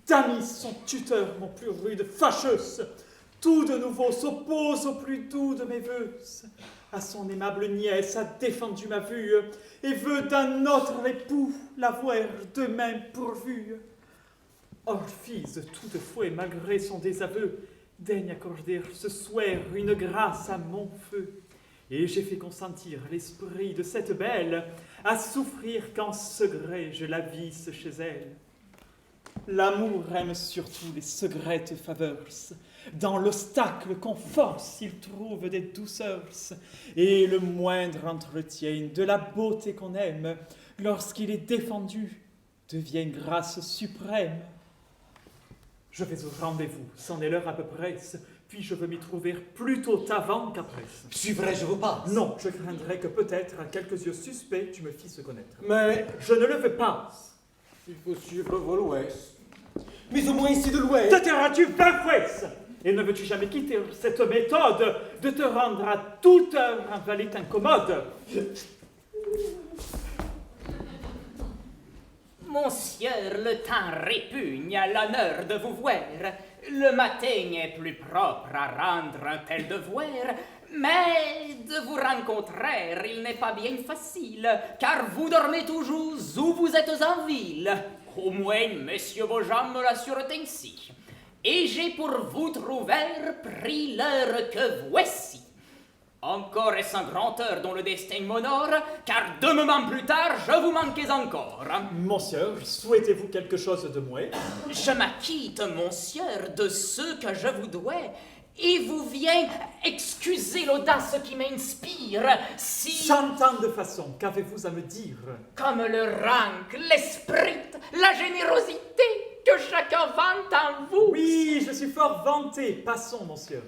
Damis, son tuteur, mon plus rude fâcheuse, tout de nouveau s'oppose au plus doux de mes vœux. À son aimable nièce a défendu ma vue, et veut d'un autre époux l'avoir de même pourvue. Orphise, toutefois, malgré son désaveu, daigne accorder ce soir une grâce à mon feu. Et j'ai fait consentir l'esprit de cette belle à souffrir qu'en secret je la visse chez elle. L'amour aime surtout les secrètes faveurs. Dans l'obstacle qu'on force, il trouve des douceurs. Et le moindre entretien de la beauté qu'on aime, lorsqu'il est défendu, devient une grâce suprême. Je vais au rendez-vous, c'en est l'heure à peu près, puis je veux m'y trouver plutôt avant qu'après. Suivrai-je vos pas? Non, je craindrais que peut-être, à quelques yeux suspects, tu me fisses connaître. Mais Je ne le veux pas. il faut suivre vos l'ouest. Mais au moins ici de l'ouest. Te tairas-tu parfait? Et ne veux-tu jamais quitter cette méthode de te rendre à toute heure un valet incommode? Monsieur, le temps répugne à l'honneur de vous voir. Le matin est plus propre à rendre un tel devoir, mais de vous rencontrer, il n'est pas bien facile, car vous dormez toujours où vous êtes en ville. Au moins, monsieur Beaujean me l'assure ainsi. Et j'ai pour vous trouver pris l'heure que voici. Encore est-ce un grand heure dont le destin m'honore, car 2 moments plus tard, je vous manquais encore. Monsieur, souhaitez-vous quelque chose de moi? Je m'acquitte, monsieur, de ce que je vous dois, et vous viens excuser l'audace qui m'inspire, si... 100 ans de façon, qu'avez-vous à me dire? Comme le rang, l'esprit, la générosité que chacun vante en vous. Oui, je suis fort vanté. Passons, monsieur.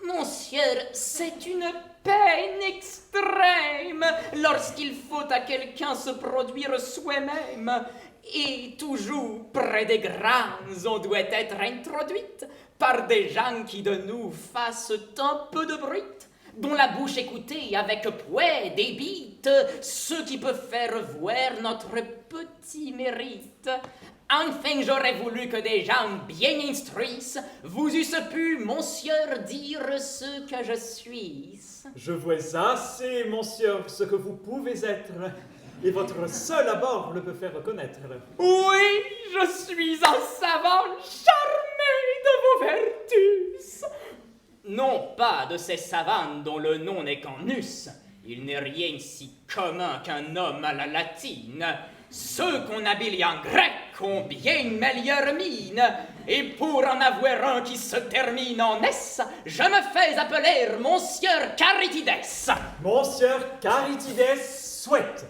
Monsieur, c'est une peine extrême lorsqu'il faut à quelqu'un se produire soi-même. Et toujours près des grands, on doit être introduite par des gens qui de nous fassent un peu de bruit, dont la bouche écoutée avec poids débite, ce qui peut faire voir notre petit mérite. Enfin, j'aurais voulu que des gens bien instruits vous eussent pu, monsieur, dire ce que je suis. Je vois assez, monsieur, ce que vous pouvez être, et votre seul abord le peut faire reconnaître. Oui, je suis un savant charmé de vos vertus. Non pas de ces savants dont le nom n'est qu'en us. Il n'est rien si commun qu'un homme à la latine. Ceux qu'on habille en grec ont bien meilleure mine, et pour en avoir un qui se termine en S, je me fais appeler Monsieur Caritides. Monsieur Caritides souhaite.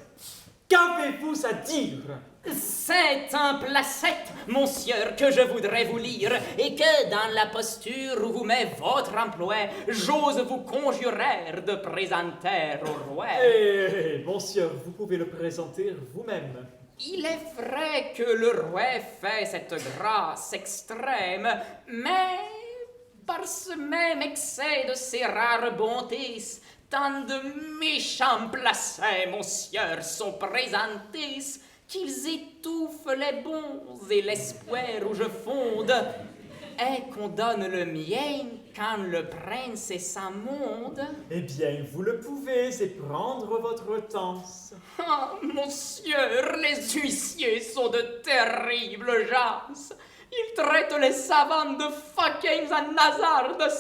Qu'avez-vous à dire? C'est un placette, monsieur, que je voudrais vous lire, et que dans la posture où vous met votre emploi, j'ose vous conjurer de présenter au roi. Eh, monsieur, vous pouvez le présenter vous-même. Il est vrai que le roi fait cette grâce extrême, mais par ce même excès de ses rares bontés, tant de méchants placés, monsieur, sont présentés, qu'ils étouffent les bons et l'espoir où je fonde, et qu'on donne le mien quand le prince est sans monde. Eh bien, vous le pouvez et prendre votre temps. Ah, monsieur, les huissiers sont de terribles gens. Ils traitent les savants de fucking à nasardes,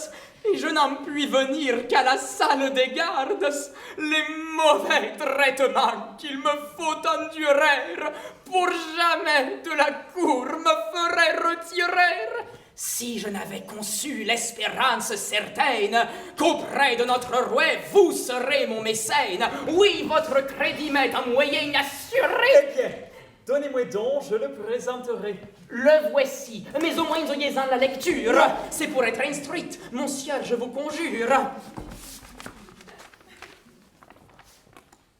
et je n'en puis venir qu'à la salle des gardes. Les mauvais traitements qu'il me faut endurer, pour jamais de la cour me feraient retirer. Si je n'avais conçu l'espérance certaine qu'auprès de notre roi vous serez mon mécène, oui, votre crédit m'est en moyen assuré. Eh bien, donnez-moi donc, je le présenterai. Le voici, mais au moins ayez-en la lecture. C'est pour être instruite, monsieur, je vous conjure.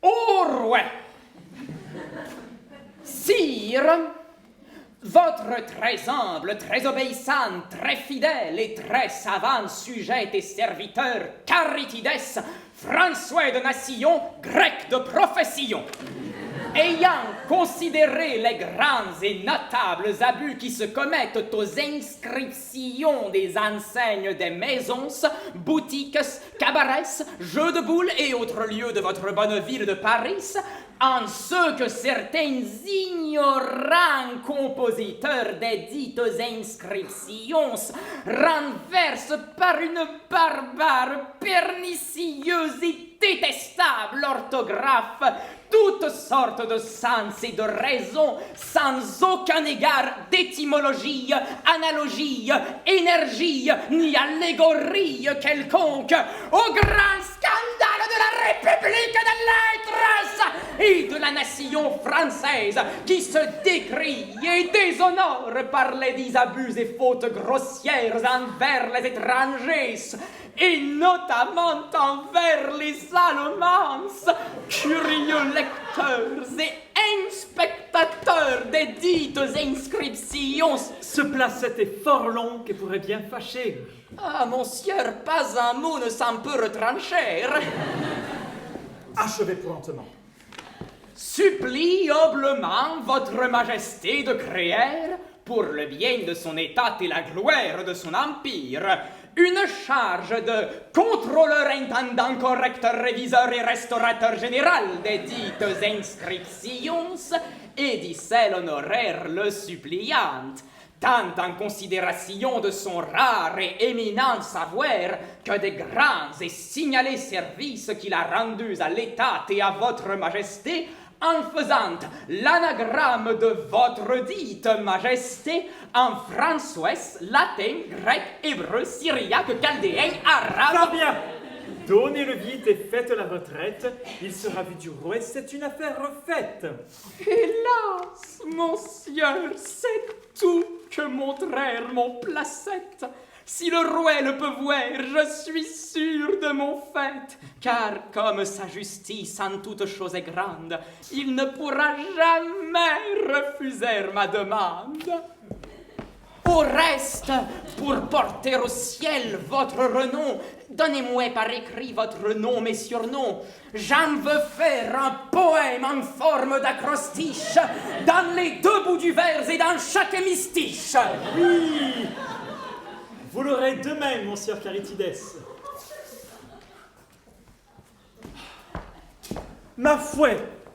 Ô roi, sire, Votre très humble, très obéissante, très fidèle et très savante sujette et serviteur Charitides, François de nation, grec de profession. Ayant considéré les grands et notables abus qui se commettent aux inscriptions des enseignes des maisons, boutiques, cabarets, jeux de boules et autres lieux de votre bonne ville de Paris, en ce que certains ignorants compositeurs des dites inscriptions renversent par une barbare, pernicieuse et détestable orthographe toutes sortes de sens et de raisons sans aucun égard d'étymologie, analogie, énergie ni allégorie quelconque au grand scandale de la République de lettres et de la nation française qui se décrie et déshonore par les dits abus et fautes grossières envers les étrangers et notamment envers les Allemands, curieux lecteurs et inspectateurs des dites inscriptions. Ce placette est fort long et pourrait bien fâcher. Ah, monsieur, pas un mot ne s'en peut retrancher. Achevez promptement. Supplie humblement votre majesté de créer, pour le bien de son état et la gloire de son empire, une charge de contrôleur intendant correcteur réviseur et restaurateur général des dites inscriptions et dit celle honoraire le suppliante, tant en considération de son rare et éminent savoir que des grands et signalés services qu'il a rendus à l'État et à votre majesté en faisant l'anagramme de votre dite majesté en françois, latin, grec, hébreu, syriaque, chaldéen, arabe. Très bien. Donnez-le vite et faites la retraite. Il sera vu du roi, c'est une affaire faite. Hélas, monsieur, c'est tout que montrèrent mon placette. Si le roi le peut voir, je suis sûr de mon fait, car comme sa justice en toute chose est grande, il ne pourra jamais refuser ma demande. Au reste, pour porter au ciel votre renom, donnez-moi par écrit votre nom et surnom. J'en veux faire un poème en forme d'acrostiche, dans les deux bouts du vers et dans chaque hémistiche. Oui. Vous l'aurez demain, monsieur Charitides. Ma foi,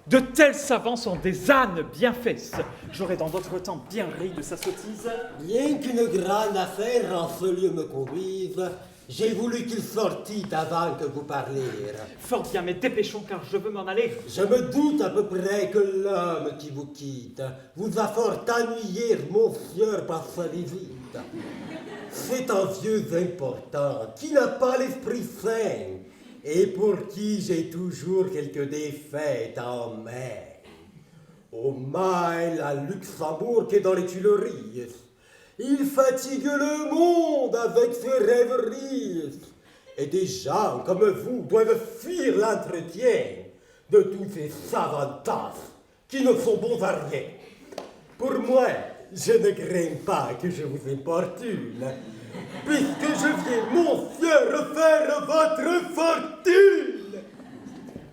de tels savants sont des ânes bien faits. J'aurais dans d'autres temps bien ri de sa sottise. Bien qu'une grande affaire en ce lieu me conduise, j'ai voulu qu'il sortît avant que vous parliez. Fort bien, mais dépêchons car je veux m'en aller. Je me doute à peu près que l'homme qui vous quitte vous a fort ennuyé, monsieur, par sa visite. C'est un vieux important qui n'a pas l'esprit sain et pour qui j'ai toujours quelques défaites en main. Au Mail, à Luxembourg et dans les Tuileries, il fatigue le monde avec ses rêveries. Et des gens comme vous doivent fuir l'entretien de tous ces savants qui ne sont bons à rien. Pour moi, je ne crains pas que je vous importune, puisque je viens, monsieur, refaire votre fortune.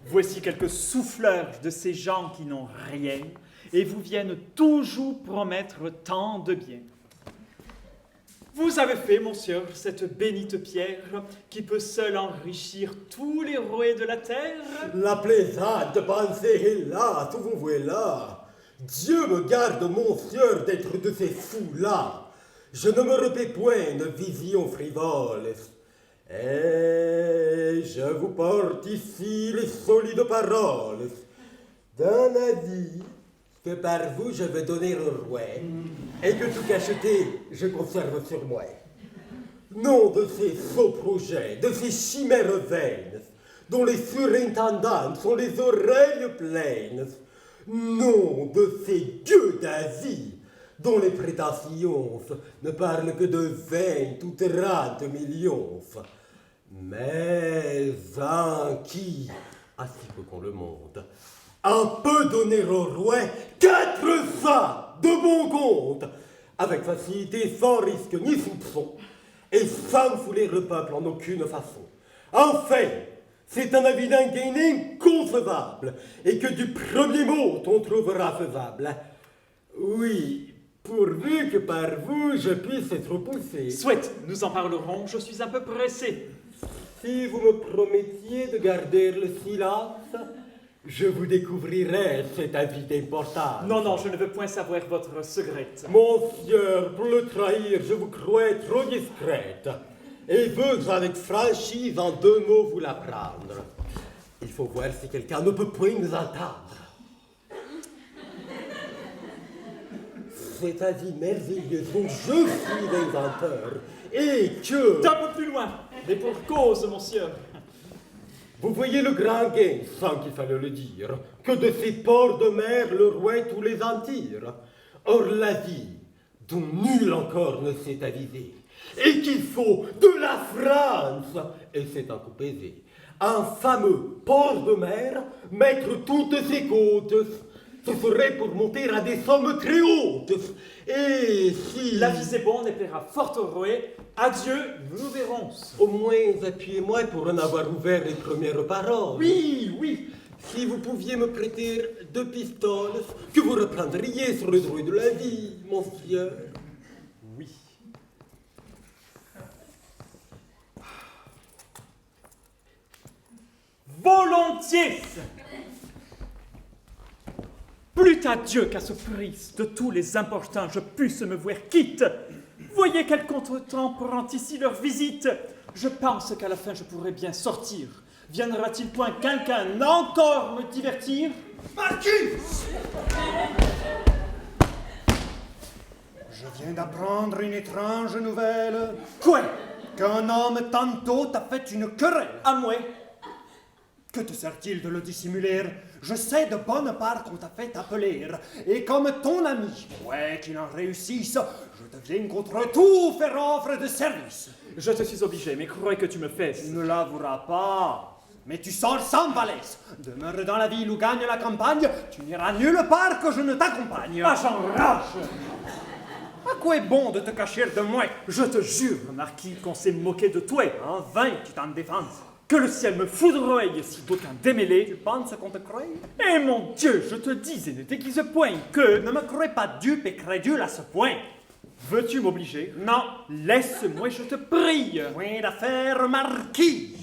Voici quelques souffleurs de ces gens qui n'ont rien et vous viennent toujours promettre tant de bien. Vous avez fait, monsieur, cette bénite pierre qui peut seule enrichir tous les rois de la terre. La plaisante pensée est là, où vous voilà. Dieu me garde, monsieur, d'être de ces fous-là. Je ne me repais point de visions frivoles. Et je vous porte ici les solides paroles d'un avis que par vous je vais donner au roi et que tout cacheté je conserve sur moi. Non de ces faux projets, de ces chimères vaines, dont les surintendantes sont les oreilles pleines. Non de ces dieux d'Asie, dont les prétentions ne parlent que de 20 ou 30 millions, mais en qui, ainsi peu qu'on le monte, On peut donner au roi 400 de bon compte, avec facilité, sans risque ni soupçon, et sans fouler le peuple en aucune façon. Enfin, c'est un avis d'un gain inconcevable, et que du premier mot on trouvera faisable. Oui, pourvu que par vous je puisse être poussé. Souhaite, nous en parlerons, je suis un peu pressé. Si vous me promettiez de garder le silence, je vous découvrirai cet avis d'importance. Non, non, je ne veux point savoir votre secrète. Monsieur, pour le trahir, je vous crois trop discrète, et veux avec franchise en 2 mots vous l'apprendre. Il faut voir si quelqu'un ne peut point nous entendre. Cet avis merveilleux dont je suis l'inventeur, et que... Un peu plus loin, mais pour cause, monsieur. Vous voyez le grand gain, sans qu'il fallait le dire, que de ces ports de mer le roi tous les en tire. Or la vie, dont nul encore ne s'est avisé, et qu'il faut de la France, et c'est un coup pesé, un fameux port de mer, mettre toutes ses côtes, ce serait pour monter à des sommes très hautes. Et si... L'avis est bon, on plaira fort au roi. Adieu, nous nous verrons. Au moins, appuyez-moi pour en avoir ouvert les premières paroles. Oui, oui. Si vous pouviez me prêter 2 pistoles, que vous reprendriez sur le droit de la vie, monsieur. Oui. Volontiers. Plût à Dieu qu'à ce prix de tous les importuns je puisse me voir quitte. Voyez quel contretemps prend ici leur visite. Je pense qu'à la fin je pourrai bien sortir. Viendra-t-il point quelqu'un encore me divertir? Marquis! Je viens d'apprendre une étrange nouvelle. Quoi? Qu'un homme tantôt t'a fait une querelle. À moi? Que te sert-il de le dissimuler? Je sais de bonne part qu'on t'a fait appeler. Et comme ton ami, ouais, qu'il en réussisse, je deviens contre tout faire offre de service. Je te suis obligé, mais crois que tu me fais. Tu ne l'avoueras pas. Mais tu sors sans valise. Demeure dans la ville ou gagne la campagne, tu n'iras nulle part que je ne t'accompagne. Ah, j'enrage! À quoi est bon de te cacher de moi? Je te jure, marquis, qu'on s'est moqué de toi. En vain tu t'en défends. Que le ciel me foudroie si d'aucuns démêlés. Tu penses qu'on te croit? Eh mon Dieu, je te dis et ne déguise point que... Ne me crois pas dupe et crédule à ce point. Veux-tu m'obliger? Non. Laisse-moi, je te prie. Point d'affaire, marquis.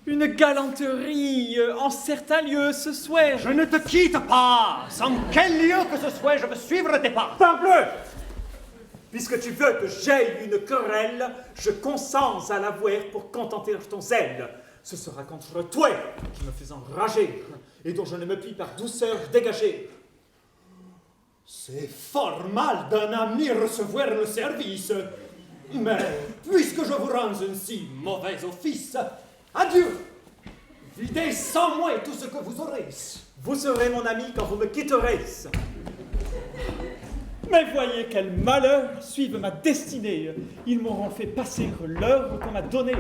Une galanterie en certains lieux ce soir. Je ne te quitte pas. Sans quel lieu que ce soit, je veux suivre tes pas. Parbleu! Puisque tu veux que j'aille une querelle, je consens à l'avouer pour contenter ton zèle. Ce sera contre toi qui me fais enrager et dont je ne me puis par douceur dégager. C'est fort mal d'un ami recevoir le service. Mais puisque je vous rends un si mauvais office, adieu. Videz sans moi tout ce que vous aurez. Vous serez mon ami quand vous me quitterez. Mais voyez quel malheur suive ma destinée. Ils m'auront fait passer l'heure qu'on m'a donnée.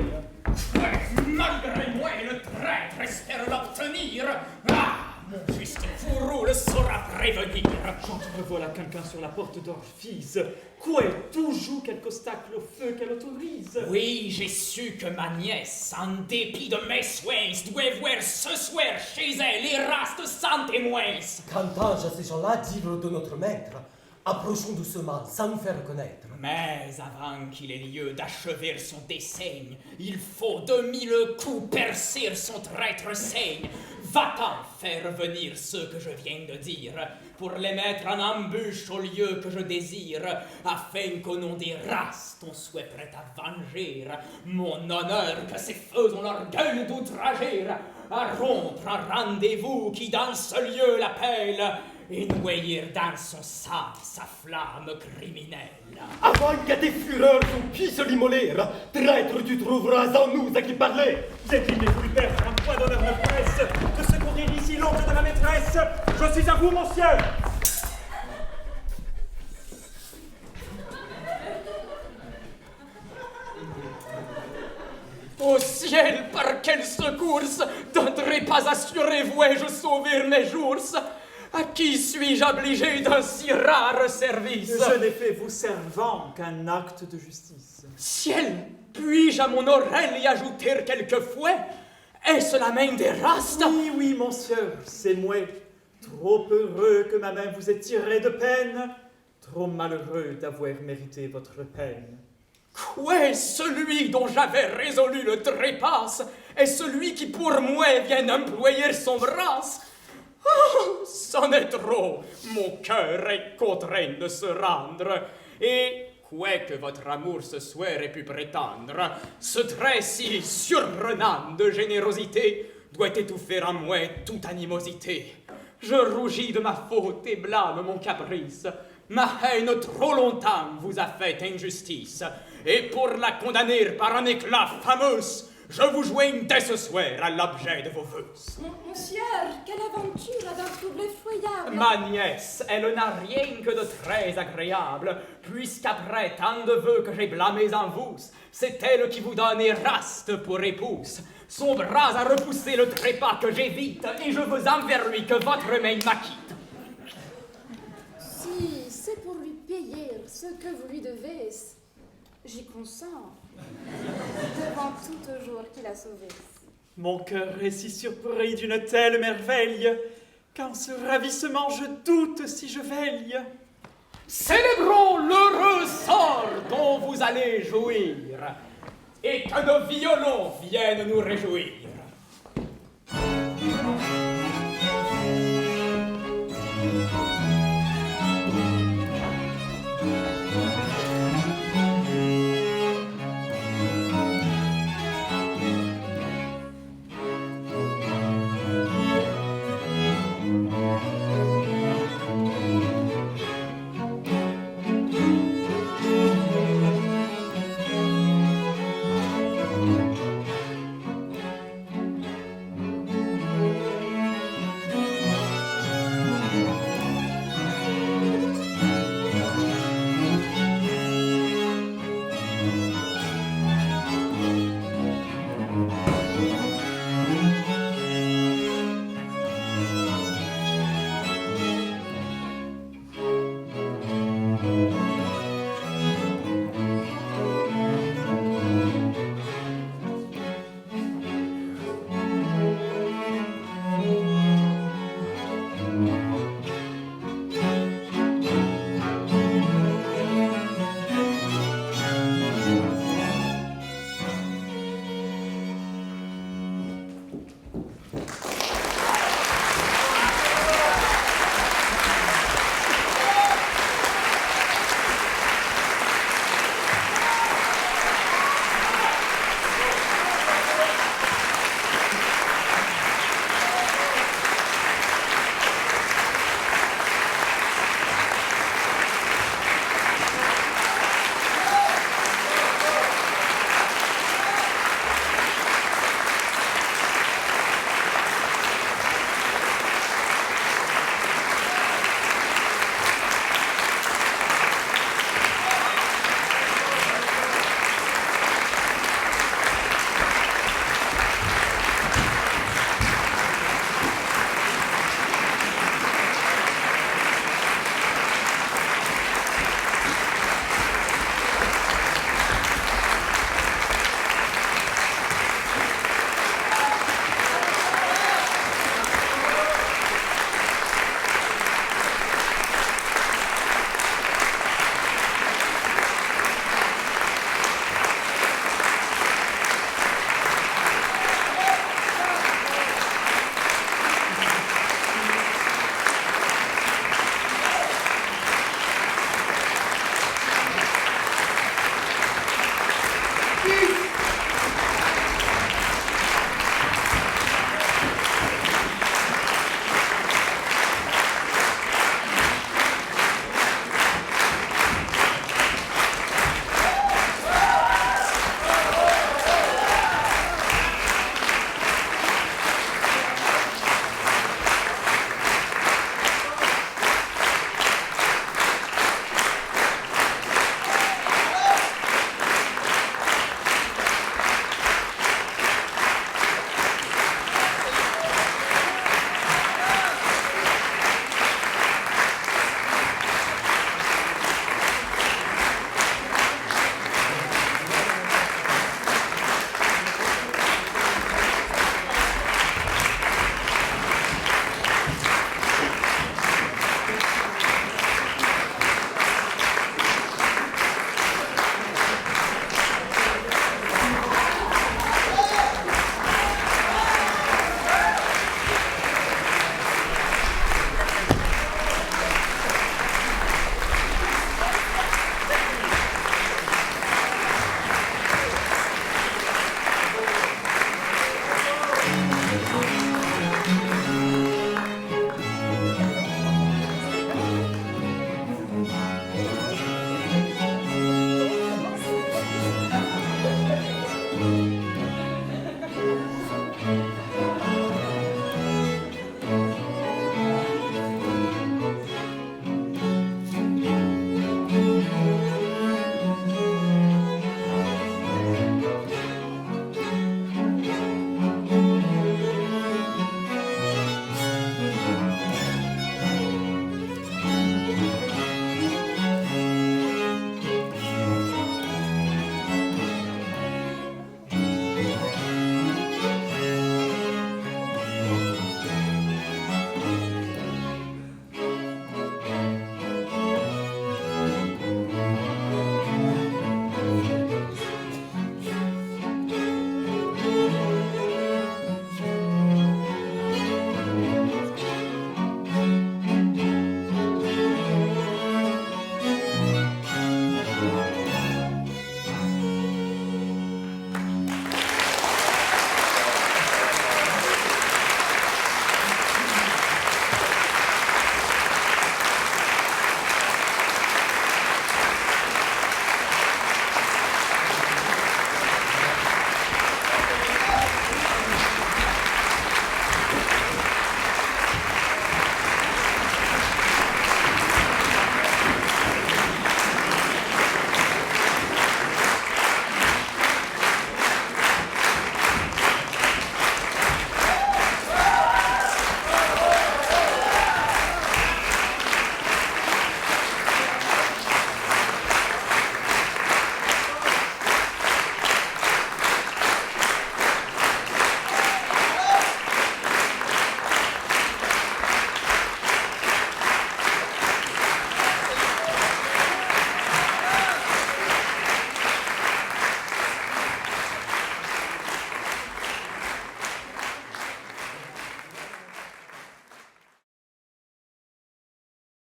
Malgré moi, le traître espère l'obtenir. Ah, mon juste fourreau le saura prévenir. J'entrevois quelqu'un sur la porte d'Orphise. Quoi, toujours quelque obstacle au feu qu'elle autorise? Oui, j'ai su que ma nièce, en dépit de mes soins, doit voir ce soir chez elle les rastes sans témoins. Qu'entends-je à ces gens-là dire de notre maître? Approchons doucement, sans nous faire reconnaître. Mais avant qu'il ait lieu d'achever son dessein, il faut de 1000 coups percer son traître saigne. Va-t'en faire venir ceux que je viens de dire, pour les mettre en embûche au lieu que je désire, afin qu'au nom des races on soit prêt à venger mon honneur que ces feux ont l'orgueil d'outrager, à rompre un rendez-vous qui dans ce lieu l'appelle, et noyer dans son sang sa flamme criminelle. Avant qu'à tes fureurs on puisse l'immoler, traître, tu trouveras en nous à qui parler. Dès qu'il m'est voulu perdre un point d'honneur me presse de secourir ici l'oncle de ma maîtresse, je suis à vous, monsieur. Au ciel! ciel, par quelle secourse d'un trépas assuré vois-je sauver mes jours? À qui suis-je obligé d'un si rare service? Je n'ai fait vous servant qu'un acte de justice. Ciel, puis-je à mon oreille y ajouter quelques fouets? Est-ce la main d'Éraste? Oui, oui, monsieur, c'est moi. Trop heureux que ma main vous ait tiré de peine, trop malheureux d'avoir mérité votre peine. Quoi, celui dont j'avais résolu le trépas est celui qui pour moi vient employer son bras? Oh, c'en est trop, mon cœur est contraint de se rendre, et quoique votre amour se soit pu prétendre, ce trait si surprenant de générosité doit étouffer en moi toute animosité. Je rougis de ma faute et blâme mon caprice. Ma haine trop longtemps vous a fait injustice, et pour la condamner par un éclat fameux, je vous joigne dès ce soir à l'objet de vos vœux. Monsieur, quelle aventure à d'un trouble effroyable! Ma nièce, elle n'a rien que de très agréable, puisqu'après tant de vœux que j'ai blâmés en vous, c'est elle qui vous donne Éraste pour épouse. Son bras a repoussé le trépas que j'évite, et je veux envers lui que votre main m'acquitte. Si c'est pour lui payer ce que vous lui devez, j'y consens. Devant tout jour qu'il a sauvé. Mon cœur est si surpris d'une telle merveille, qu'en ce ravissement je doute si je veille. Célébrons l'heureux sort dont vous allez jouir, et que nos violons viennent nous réjouir.